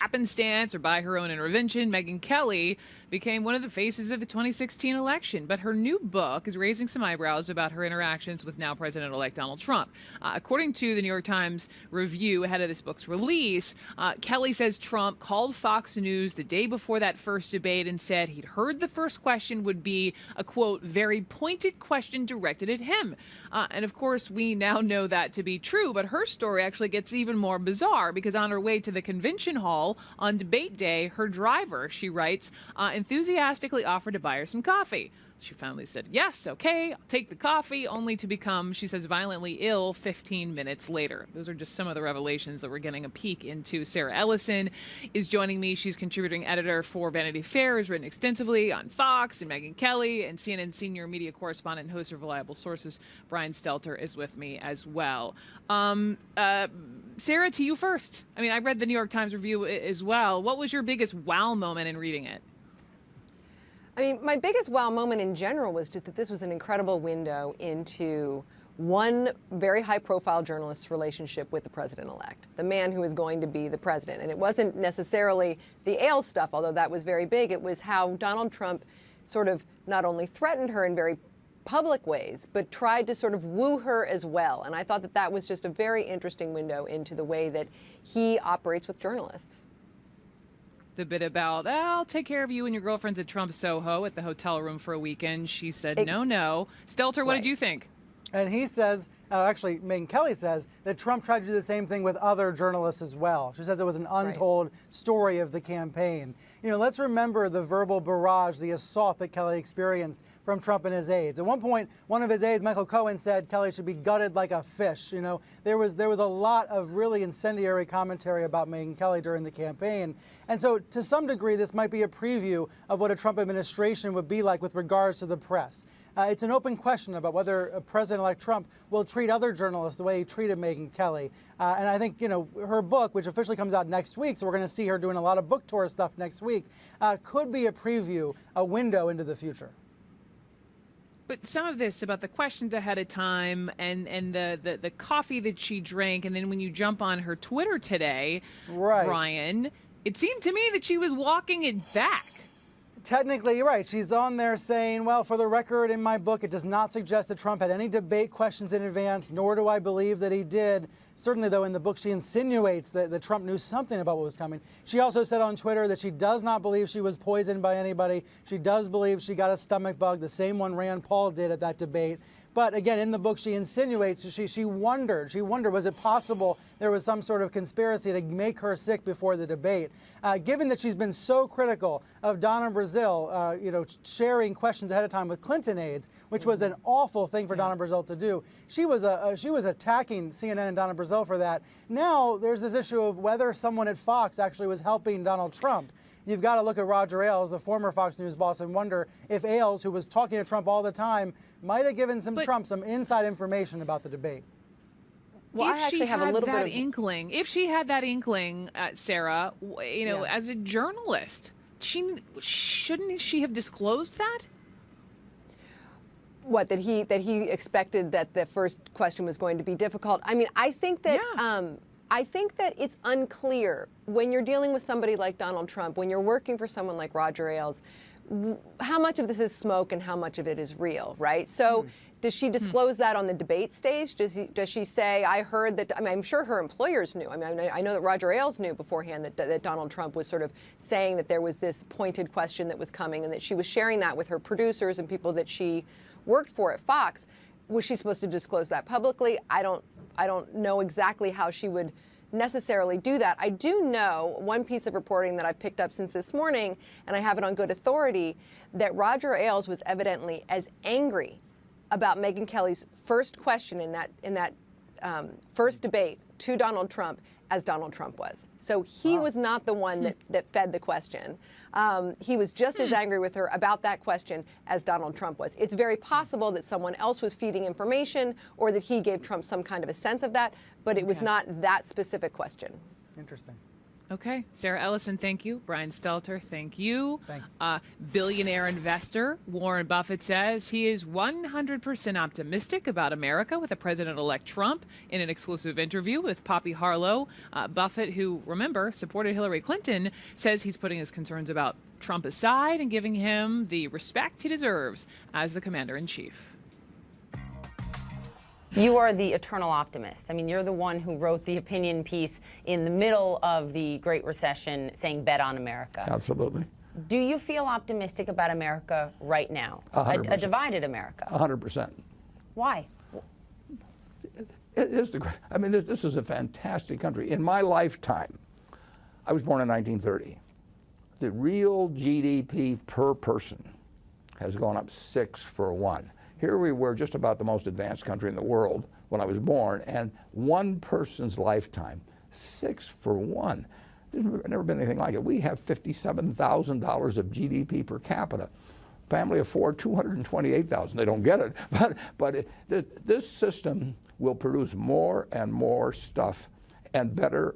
happenstance or by her own intervention, Megyn Kelly became one of the faces of the 2016 election. But her new book is raising some eyebrows about her interactions with now President-elect Donald Trump. According to the New York Times review ahead of this book's release, Kelly says Trump called Fox News the day before that first debate and said he'd heard the first question would be a, quote, very pointed question directed at him. And of course, we now know that to be true, but her story actually gets even more bizarre because on her way to the convention hall on debate day, her driver, she writes, enthusiastically offered to buy her some coffee. She finally said, yes, okay, I'll take the coffee, only to become, she says, violently ill 15 minutes later. Those are just some of the revelations that we're getting a peek into. Sarah Ellison is joining me. She's contributing editor for Vanity Fair, has written extensively on Fox and Megyn Kelly, and CNN senior media correspondent and host of Reliable Sources, Brian Stelter, is with me as well. Sarah, to you first. I mean, I read the New York Times review as well. What was your biggest wow moment in reading it? I mean, my biggest wow moment in general was just that this was an incredible window into one very high-profile journalist's relationship with the president-elect, the man who is going to be the president. And it wasn't necessarily the Ailes stuff, although that was very big. It was how Donald Trump sort of not only threatened her in very public ways, but tried to sort of woo her as well. And I thought that that was just a very interesting window into the way that he operates with journalists. The bit about, I'll take care of you and your girlfriends at Trump Soho at the hotel room for a weekend. She said, no. Stelter, what did you think? And he says, actually, Megyn Kelly says that Trump tried to do the same thing with other journalists as well. She says it was an untold story of the campaign. You know, let's remember the verbal barrage, the assault that Kelly experienced from Trump and his aides. At one point, one of his aides, Michael Cohen, said Kelly should be gutted like a fish. You know, there was a lot of really incendiary commentary about Megyn Kelly during the campaign. And so to some degree, this might be a preview of what a Trump administration would be like with regards to the press. It's an open question about whether President-elect Trump will treat other journalists the way he treated Megyn Kelly. And I think, you know, her book, which officially comes out next week, so we're going to see her doing a lot of book tour stuff next week, could be a preview, a window into the future. But some of this about the questions ahead of time and the coffee that she drank, and then when you jump on her Twitter today, Brian, it seemed to me that she was walking it back. Technically, you're right. She's on there saying, well, for the record, in my book, it does not suggest that Trump had any debate questions in advance, nor do I believe that he did. Certainly, though, in the book, she insinuates that Trump knew something about what was coming. She also said on Twitter that she does not believe she was poisoned by anybody. She does believe she got a stomach bug, the same one Rand Paul did at that debate. But again, in the book, she insinuates, she wondered, was it possible there was some sort of conspiracy to make her sick before the debate? Given that she's been so critical of Donna Brazile, you know, sharing questions ahead of time with Clinton aides, which was an awful thing for Donna Brazile to do. She was attacking CNN and Donna Brazile for that. Now there's this issue of whether someone at Fox actually was helping Donald Trump. You've got to look at Roger Ailes, the former Fox News boss, and wonder if Ailes, who was talking to Trump all the time, might have given Trump some inside information about the debate. Well, if she had that inkling, Sarah, you know, as a journalist, shouldn't she have disclosed that? What, that he expected that the first question was going to be difficult? I mean, I think that I think that it's unclear when you're dealing with somebody like Donald Trump, when you're working for someone like Roger Ailes, how much of this is smoke and how much of it is real, right? So does she disclose that on the debate stage? Does she say, I heard that, I mean, I'm sure her employers knew. I mean, I know that Roger Ailes knew beforehand that Donald Trump was sort of saying that there was this pointed question that was coming and that she was sharing that with her producers and people that she worked for at Fox. Was she supposed to disclose that publicly? I don't know exactly how she would necessarily do that. I do know one piece of reporting that I picked up since this morning, and I have it on good authority, that Roger Ailes was evidently as angry about Megyn Kelly's first question in that first debate to Donald Trump as Donald Trump was. So he was not the one that fed the question. He was just as angry with her about that question as Donald Trump was. It's very possible that someone else was feeding information or that he gave Trump some kind of a sense of that, but it was not that specific question. Interesting. Okay. Sarah Ellison, thank you. Brian Stelter, thank you. Thanks. Billionaire investor Warren Buffett says he is 100% optimistic about America with a President-elect Trump. In an exclusive interview with Poppy Harlow, Buffett, who, remember, supported Hillary Clinton, says he's putting his concerns about Trump aside and giving him the respect he deserves as the commander-in-chief. You are the eternal optimist. I mean, you're the one who wrote the opinion piece in the middle of the Great Recession saying bet on America. Absolutely. Do you feel optimistic about America right now? 100%. A divided America? 100%. Why? It is I mean, this is a fantastic country. In my lifetime, I was born in 1930. The real GDP per person has gone up 6 for 1. Here we were, just about the most advanced country in the world when I was born, and one person's lifetime, 6 for 1. There's never been anything like it. We have $57,000 of GDP per capita. Family of 4, $228,000. They don't get it, but this system will produce more and more stuff and better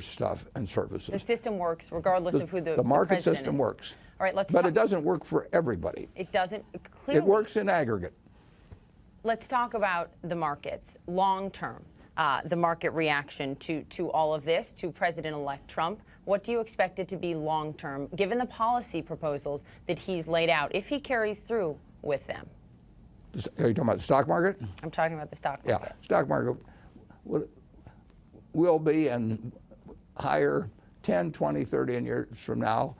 stuff and services. The system works regardless of who the market president system is. works. All right, but it doesn't work for everybody. It doesn't. Clearly. It works in aggregate. Let's talk about the markets long term. The market reaction to all of this, to President-elect Trump. What do you expect it to be long term, given the policy proposals that he's laid out, if he carries through with them? Are you talking about the stock market? I'm talking about the stock market. Yeah, stock market will be and higher 10, 20, 30 years from now.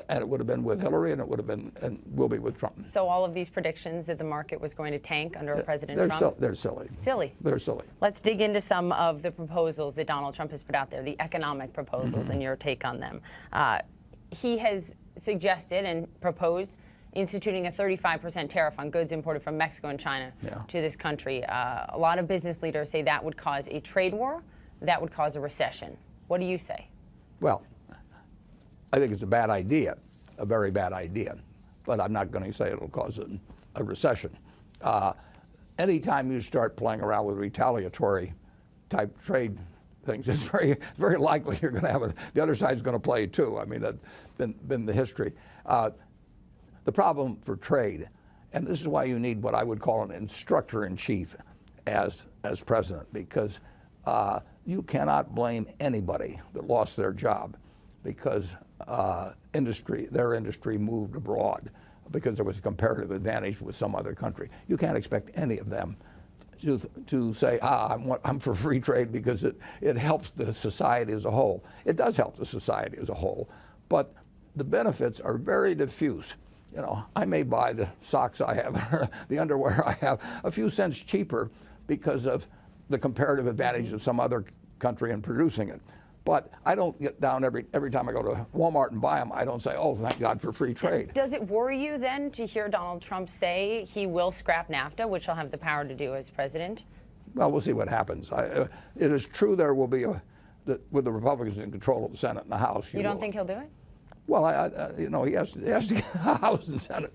And it would have been with Hillary, and it would have been and will be with Trump. So all of these predictions that the market was going to tank under President Trump? They're silly. Silly. They're silly. Let's dig into some of the proposals that Donald Trump has put out there, the economic proposals, and your take on them. He has suggested and proposed instituting a 35% tariff on goods imported from Mexico and China to this country. A lot of business leaders say that would cause a trade war, that would cause a recession. What do you say? Well, I think it's a bad idea, a very bad idea, but I'm not going to say it'll cause a recession. Anytime you start playing around with retaliatory type trade things, it's very likely you're going to have the other side's going to play too. I mean, that's been the history. The problem for trade, and this is why you need what I would call an instructor-in-chief as president, because you cannot blame anybody that lost their job because their industry moved abroad because there was a comparative advantage with some other country. You can't expect any of them to say, I'm for free trade because it helps the society as a whole. It does help the society as a whole, but the benefits are very diffuse. You know, I may buy the socks I have, or the underwear I have, a few cents cheaper because of the comparative advantage of some other country in producing it. But I don't get down every time I go to Walmart and buy them, I don't say, oh, thank God for free trade. Does it worry you then to hear Donald Trump say he will scrap NAFTA, which he'll have the power to do as president? Well, we'll see what happens. It is true there will be with the Republicans in control of the Senate and the House. You don't think he'll do it? Well, you know, he has to get House and Senate.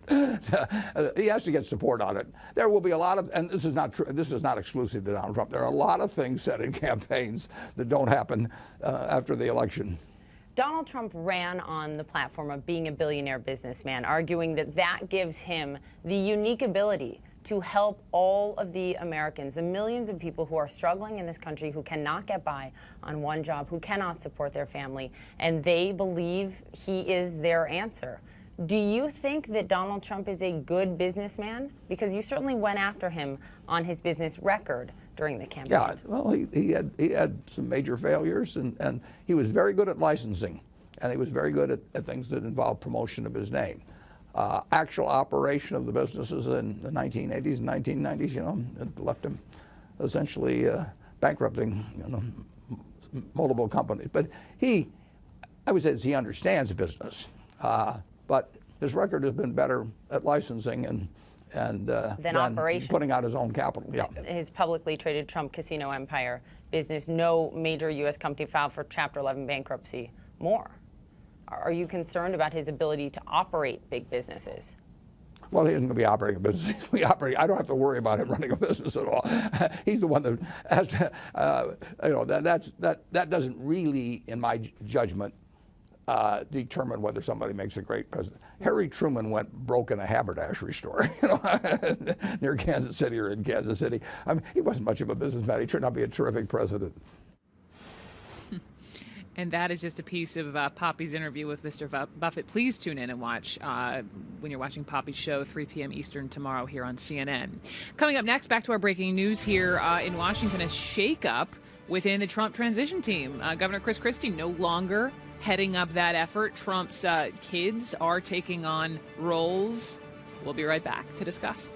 He has to get support on it. There will be a lot of, and this is not true. This is not exclusive to Donald Trump. There are a lot of things said in campaigns that don't happen after the election. Donald Trump ran on the platform of being a billionaire businessman, arguing that that gives him the unique ability to help all of the Americans, the millions of people who are struggling in this country, who cannot get by on one job, who cannot support their family, and they believe he is their answer. Do you think that Donald Trump is a good businessman? Because you certainly went after him on his business record during the campaign. Yeah, well, he had some major failures, and he was very good at licensing, and he was very good at things that involved promotion of his name. Actual operation of the businesses in the 1980s and 1990s, you know, it left him essentially bankrupting, you know, multiple companies. But I would say he understands business, but his record has been better at licensing and than operations, putting out his own capital. Yeah. His publicly traded Trump Casino Empire business, no major U.S. company filed for Chapter 11 bankruptcy more. Are you concerned about his ability to operate big businesses? Well, he isn't going to be operating a business. He's going to be operating. I don't have to worry about him running a business at all. He's the one that has to, that doesn't really, in my judgment, determine whether somebody makes a great president. Harry Truman went broke in a haberdashery store, near Kansas City or in Kansas City. I mean, he wasn't much of a businessman. He turned out to be a terrific president. And that is just a piece of Poppy's interview with Mr. Buffett. Please tune in and watch when you're watching Poppy's show, 3 p.m. Eastern tomorrow here on CNN. Coming up next, back to our breaking news here in Washington, a shakeup within the Trump transition team. Governor Chris Christie no longer heading up that effort. Trump's kids are taking on roles. We'll be right back to discuss.